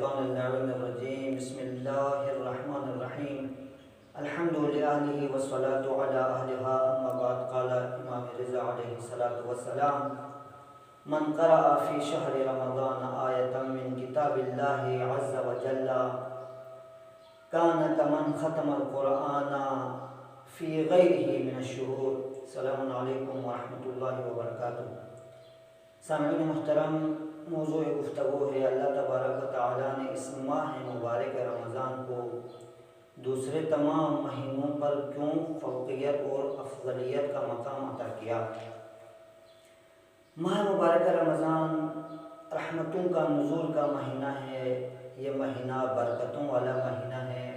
الشيطان اللعين الرجيم بسم الله الرحمن الرحيم الحمد لله والصلاة على أهلها أما بعد قال إمام رضا عليه الصلاة والسلام من قرأ في شهر رمضان آية من كتاب الله عز وجل كان كمن ختم القرآن في غيره من الشهور. السلام علیکم ورحمۃ اللہ وبرکاتہ. سامعین محترم، موضوع گفتگو ہے اللہ تبارک و تعالیٰ نے اس ماہ مبارک رمضان کو دوسرے تمام مہینوں پر کیوں فوقیت اور افضلیت کا مقام عطا کیا. ماہ مبارک رمضان رحمتوں کا نزول کا مہینہ ہے. یہ مہینہ برکتوں والا مہینہ ہے.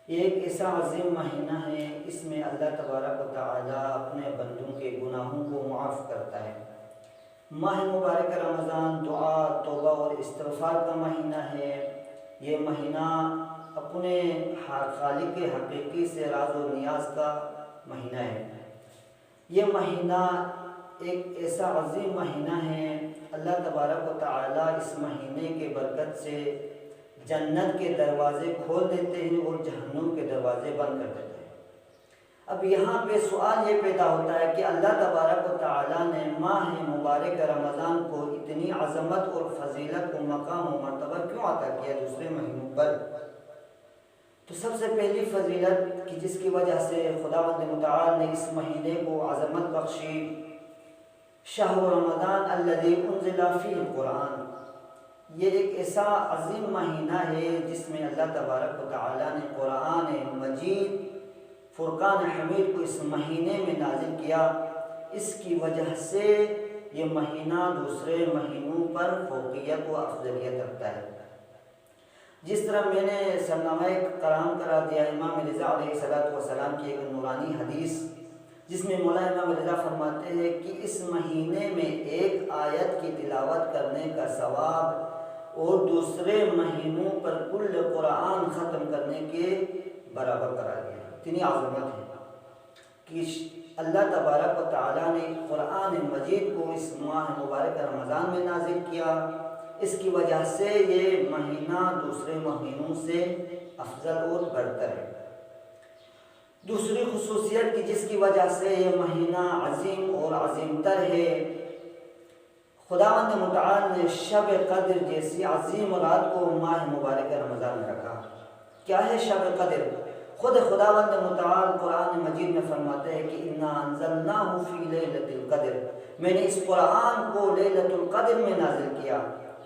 یہ ایک ایسا عظیم مہینہ ہے، اس میں اللہ تبارک و تعالیٰ اپنے بندوں کے گناہوں کو معاف کرتا ہے. ماہ مبارک رمضان دعا، توبہ اور استغفار کا مہینہ ہے. یہ مہینہ اپنے خالق حقیقی سے راز و نیاز کا مہینہ ہے. یہ مہینہ ایک ایسا عظیم مہینہ ہے، اللہ تبارک و تعالیٰ اس مہینے کے برکت سے جنت کے دروازے کھول دیتے ہیں اور جہنم کے دروازے بند کر دیتے ہیں. اب یہاں پہ سوال یہ پیدا ہوتا ہے کہ اللہ تبارک و تعالیٰ نے ماہ مبارک رمضان کو اتنی عظمت اور فضیلت کو مقام و مرتبہ کیوں عطا کیا دوسرے مہینوں پر؟ تو سب سے پہلی فضیلت کہ جس کی وجہ سے خداوند متعال نے اس مہینے کو عظمت بخشی، شہر رمضان الذی انزل فیہ القرآن. یہ ایک ایسا عظیم مہینہ ہے جس میں اللہ تبارک و تعالیٰ نے قرآن مجید فرقان حمید کو اس مہینے میں نازل کیا. اس کی وجہ سے یہ مہینہ دوسرے مہینوں پر فوقیت و افضلیت رکھتا ہے. جس طرح میں نے سرنامہ کرام کرا دیا امام رضا علیہ السلام کی ایک نورانی حدیث، جس میں مولا امام رضا فرماتے ہیں کہ اس مہینے میں ایک آیت کی تلاوت کرنے کا ثواب اور دوسرے مہینوں پر کل قرآن ختم کرنے کے برابر قرار دیا. اتنی عظمت ہے کہ اللہ تبارک و تعالیٰ نے قرآن مجید کو اس ماہ مبارک رمضان میں نازل کیا. اس کی وجہ سے یہ مہینہ دوسرے مہینوں سے افضل اور برتر ہے. دوسری خصوصیت کی جس کی وجہ سے یہ مہینہ عظیم اور عظیم تر ہے، خداوند متعال نے شب قدر جیسی عظیم رات کو ماہ مبارک رمضان میں رکھا. کیا ہے شب قدر؟ خود خداوند متعال قرآن مجید میں فرماتے ہیں کہ انا انزلناہ فی لیلۃ القدر، میں نے اس قرآن کو لیلۃ القدر میں نازل کیا.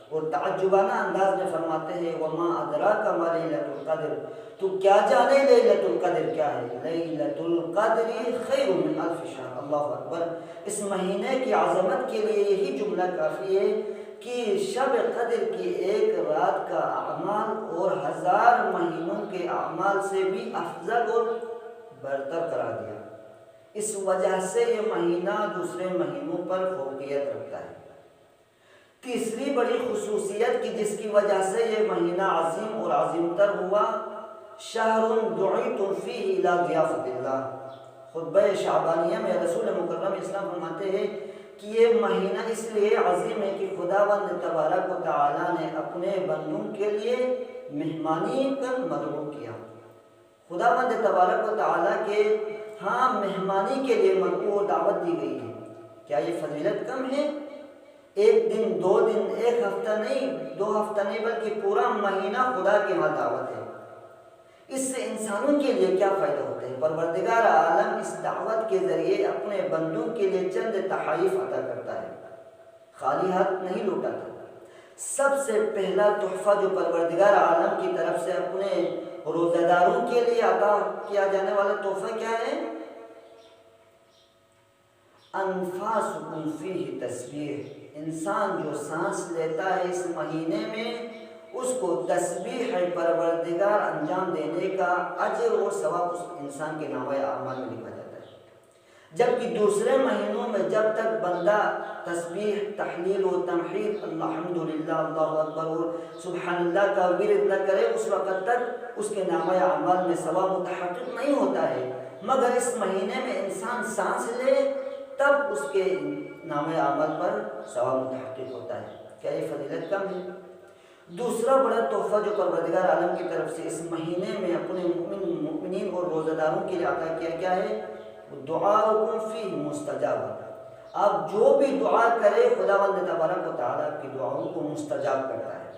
اور تعجبانہ انداز میں فرماتے ہیں وما ادراک ما لیلۃ القدر، تو کیا جانے لیلۃ القدر کیا ہے؟ لیلۃ القدر خیر من الف شہر. اللہ اکبر. اس مہینے کی عظمت کے لیے یہی جملہ کافی ہے کہ شب قدر کی ایک رات کا اعمال اور 1000 مہینوں کے اعمال سے بھی افضل اور برتر قرار دیا. اس وجہ سے یہ مہینہ دوسرے مہینوں پر فوقیت رکھتا ہے. تیسری بڑی خصوصیت کی جس کی وجہ سے یہ مہینہ عظیم اور عظیم تر ہوا، شہر دعیتم فیہ الی ضیافت اللہ. خطبہ شعبانیہ میں رسول مکرم اسلام فرماتے ہیں کہ یہ مہینہ اس لیے عظیم ہے کہ خداوند تبارک و تعالیٰ نے اپنے بندوں کے لیے مہمانی کر مدعو کیا. خداوند تبارک و تعالیٰ کے ہاں مہمانی کے لیے مدعو و دعوت دی گئی ہے. کیا یہ فضیلت کم ہے؟ ایک دن، 2 دن، 1 ہفتہ نہیں، 2 ہفتہ نہیں، بلکہ پورا مہینہ خدا کے ہاں دعوت ہے. اس سے انسانوں کے لیے کیا فائدہ ہوتے ہیں؟ پروردگار عالم اس دعوت کے ذریعے اپنے بندوں کے لیے چند تحائف عطا کرتا ہے، خالی ہاتھ نہیں لوٹاتا. سب سے پہلا تحفہ جو پروردگار عالم کی طرف سے اپنے روزہ داروں کے لیے عطا کیا جانے والا تحفہ کیا ہے؟ انفاسکم فیہ تسبیح. انسان جو سانس لیتا ہے اس مہینے میں، اس کو تسبیح پروردگار انجام دینے کا اجر اور ثواب اس انسان کے نامہ اعمال میں لکھا جاتا ہے. جبکہ دوسرے مہینوں میں جب تک بندہ تسبیح، تحلیل و تمحید، الحمدللہ، اللہ اکبر اور سبحان اللہ کا ورد نہ کرے، اس وقت تک اس کے نامہ اعمال میں ثواب متحقق نہیں ہوتا ہے. مگر اس مہینے میں انسان سانس لے تب اس کے نامہ اعمال پر ثواب متحقق ہوتا ہے. کیا یہ فضیلت کم ہے؟ دوسرا بڑا تحفہ جو پروردگار عالم کی طرف سے اس مہینے میں اپنے مومنین اور روزہ داروں کے لیے عطا کیا کیا ہے؟ دعاؤکم فیہ مستجاب، آپ جو بھی دعا کرے خداوند تبارک و تعالیٰ کی دعاؤں کو مستجاب کرتا ہے۔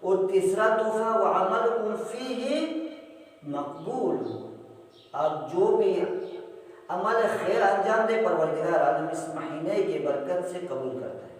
اور تیسرا تحفہ وعملکم فیہ مقبول، آپ جو بھی عمل خیر انجام دے پروردگار عالم اس مہینے کی برکت سے قبول کرتا ہے۔